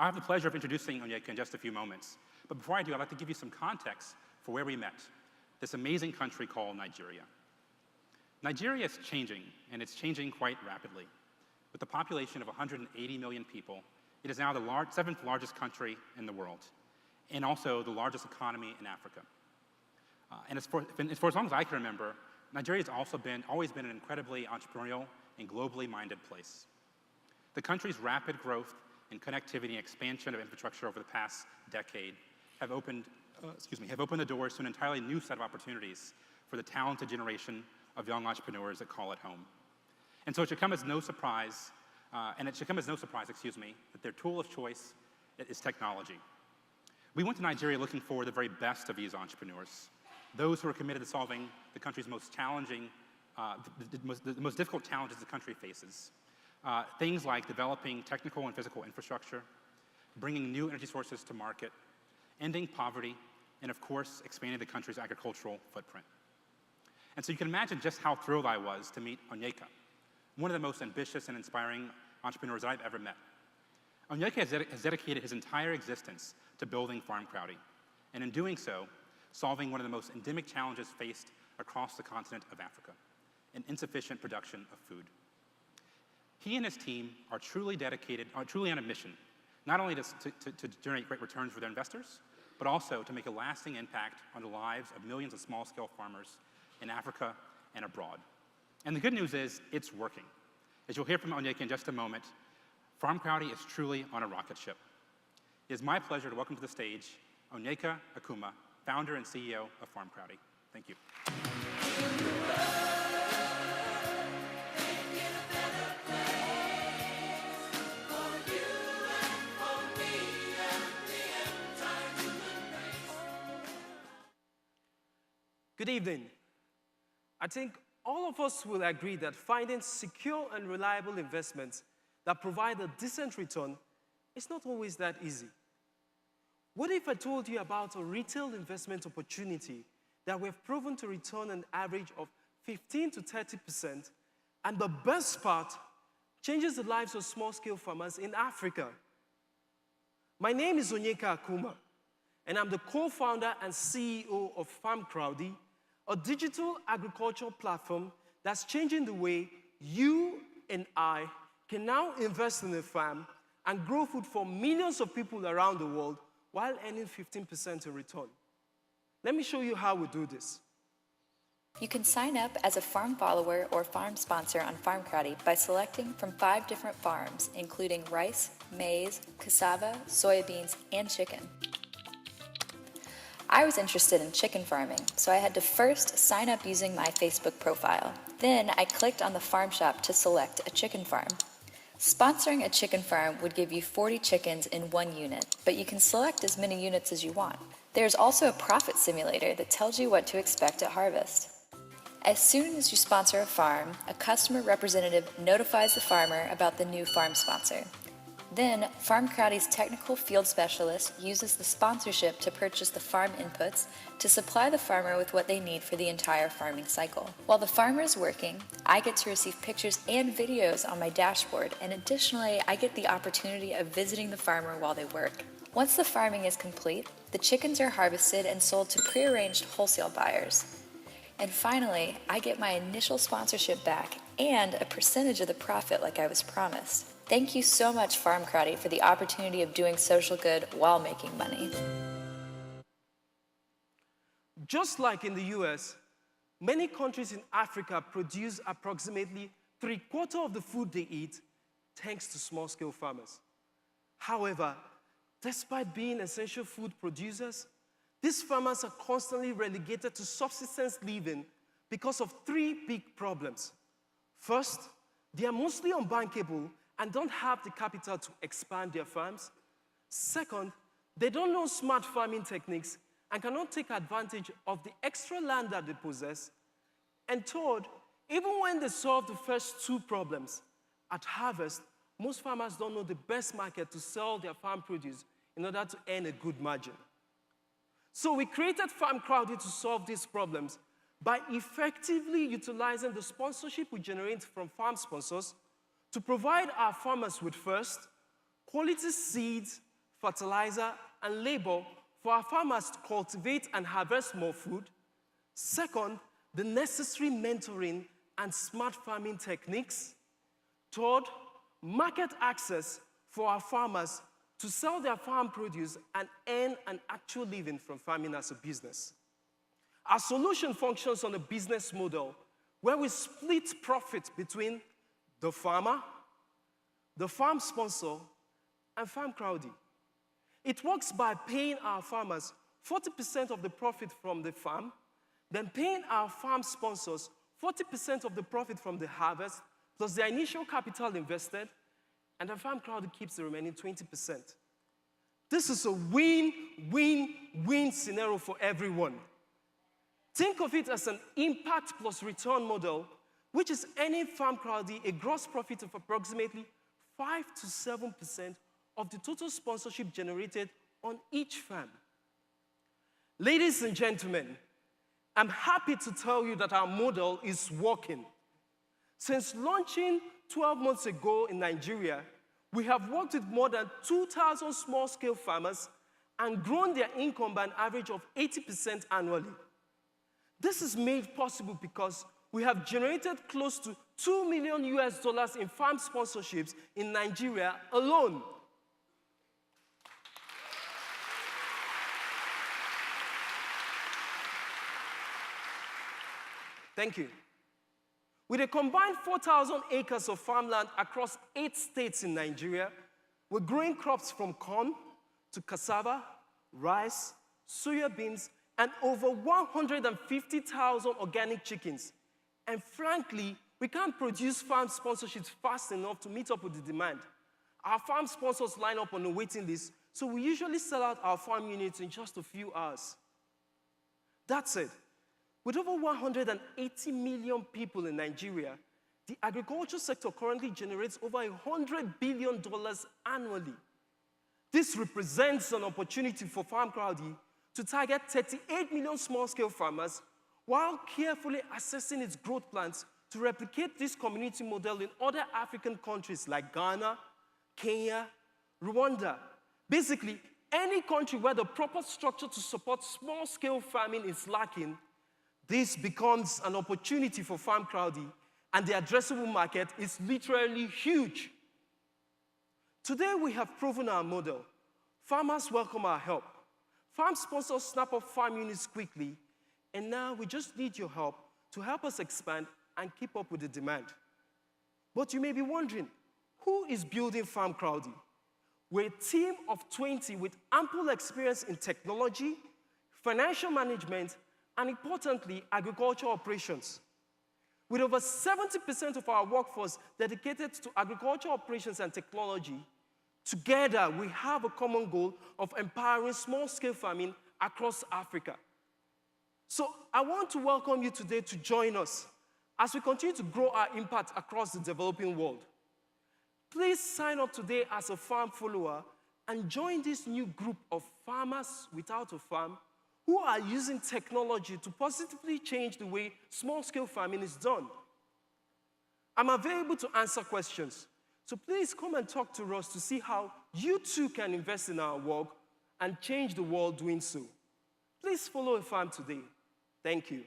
I have the pleasure of introducing Onyeka in just a few moments. But before I do, I'd like to give you some context for where we met, this amazing country called Nigeria. Nigeria is changing, and it's changing quite rapidly. With a population of 180 million people, it is now the seventh largest country in the world, and also the largest economy in Africa. And for as long as I can remember, Nigeria has also always been an incredibly entrepreneurial and globally minded place. The country's rapid growth in connectivity and expansion of infrastructure over the past decade have opened the doors to an entirely new set of opportunities for the talented generation of young entrepreneurs that call it home. And so it should come as no surprise, that their tool of choice is technology. We went to Nigeria looking for the very best of these entrepreneurs, those who are committed to solving the country's most challenging, the most difficult challenges the country faces. Things like developing technical and physical infrastructure, bringing new energy sources to market, ending poverty, and of course, expanding the country's agricultural footprint. And so you can imagine just how thrilled I was to meet Onyeka, one of the most ambitious and inspiring entrepreneurs I've ever met. Onyeka has dedicated his entire existence to building Farmcrowdy, and in doing so, solving one of the most endemic challenges faced across the continent of Africa, an insufficient production of food. He and his team are truly on a mission, not only to generate great returns for their investors, but also to make a lasting impact on the lives of millions of small-scale farmers in Africa and abroad. And the good news is, it's working. As you'll hear from Onyeka in just a moment, Farmcrowdy is truly on a rocket ship. It is my pleasure to welcome to the stage Onyeka Akuma, founder and CEO of Farmcrowdy. Thank you. Good evening. I think all of us will agree that finding secure and reliable investments that provide a decent return is not always that easy. What if I told you about a retail investment opportunity that we have proven to return an average of 15 to 30%, and the best part, changes the lives of small-scale farmers in Africa? My name is Onyeka Akuma, and I'm the co-founder and CEO of Farmcrowdy, a digital agricultural platform that's changing the way you and I can now invest in a farm and grow food for millions of people around the world while earning 15% in return. Let me show you how we do this. You can sign up as a farm follower or farm sponsor on Farmcrowdy by selecting from 5 different farms, including rice, maize, cassava, soybeans, and chicken. I was interested in chicken farming, so I had to first sign up using my Facebook profile. Then I clicked on the farm shop to select a chicken farm. Sponsoring a chicken farm would give you 40 chickens in 1 unit, but you can select as many units as you want. There's also a profit simulator that tells you what to expect at harvest. As soon as you sponsor a farm, a customer representative notifies the farmer about the new farm sponsor. Then, Farmcrowdy's technical field specialist uses the sponsorship to purchase the farm inputs to supply the farmer with what they need for the entire farming cycle. While the farmer is working, I get to receive pictures and videos on my dashboard, and additionally, I get the opportunity of visiting the farmer while they work. Once the farming is complete, the chickens are harvested and sold to pre-arranged wholesale buyers. And finally, I get my initial sponsorship back and a percentage of the profit like I was promised. Thank you so much, Farmcrowdy, for the opportunity of doing social good while making money. Just like in the US, many countries in Africa produce approximately 3/4 of the food they eat thanks to small-scale farmers. However, despite being essential food producers, these farmers are constantly relegated to subsistence living because of 3 big problems. First, they are mostly unbankable and don't have the capital to expand their farms. Second, they don't know smart farming techniques and cannot take advantage of the extra land that they possess. And third, even when they solve the first 2 problems, at harvest, most farmers don't know the best market to sell their farm produce in order to earn a good margin. So we created Farmcrowdy to solve these problems by effectively utilizing the sponsorship we generate from farm sponsors to provide our farmers with first, quality seeds, fertilizer, and labor for our farmers to cultivate and harvest more food. Second, the necessary mentoring and smart farming techniques. Third, market access for our farmers to sell their farm produce and earn an actual living from farming as a business. Our solution functions on a business model where we split profit between the farmer, the farm sponsor, and Farmcrowdy. It works by paying our farmers 40% of the profit from the farm, then paying our farm sponsors 40% of the profit from the harvest, plus their initial capital invested, and the Farmcrowdy keeps the remaining 20%. This is a win-win-win scenario for everyone. Think of it as an impact plus return model, which is earning Farmcrowdy a gross profit of approximately 5 to 7% of the total sponsorship generated on each farm. Ladies and gentlemen, I'm happy to tell you that our model is working. Since launching 12 months ago in Nigeria, we have worked with more than 2,000 small-scale farmers and grown their income by an average of 80% annually. This is made possible because we have generated close to $2 million in farm sponsorships in Nigeria alone. Thank you. With a combined 4,000 acres of farmland across 8 states in Nigeria, we're growing crops from corn to cassava, rice, soya beans, and over 150,000 organic chickens. And frankly, we can't produce farm sponsorships fast enough to meet up with the demand. Our farm sponsors line up on the waiting list, so we usually sell out our farm units in just a few hours. That said, with over 180 million people in Nigeria, the agriculture sector currently generates over $100 billion annually. This represents an opportunity for Farmcrowdy to target 38 million small-scale farmers while carefully assessing its growth plans to replicate this community model in other African countries like Ghana, Kenya, Rwanda. Basically, any country where the proper structure to support small-scale farming is lacking, this becomes an opportunity for Farmcrowdy, and the addressable market is literally huge. Today, we have proven our model. Farmers welcome our help. Farm sponsors snap up farm units quickly, and now we just need your help to help us expand and keep up with the demand. But you may be wondering, who is building Farmcrowdy? We're a team of 20 with ample experience in technology, financial management, and importantly, agricultural operations. With over 70% of our workforce dedicated to agricultural operations and technology, together we have a common goal of empowering small-scale farming across Africa. So I want to welcome you today to join us as we continue to grow our impact across the developing world. Please sign up today as a farm follower and join this new group of farmers without a farm who are using technology to positively change the way small-scale farming is done. I'm available to answer questions, so please come and talk to us to see how you too can invest in our work and change the world doing so. Please follow a farm today. Thank you.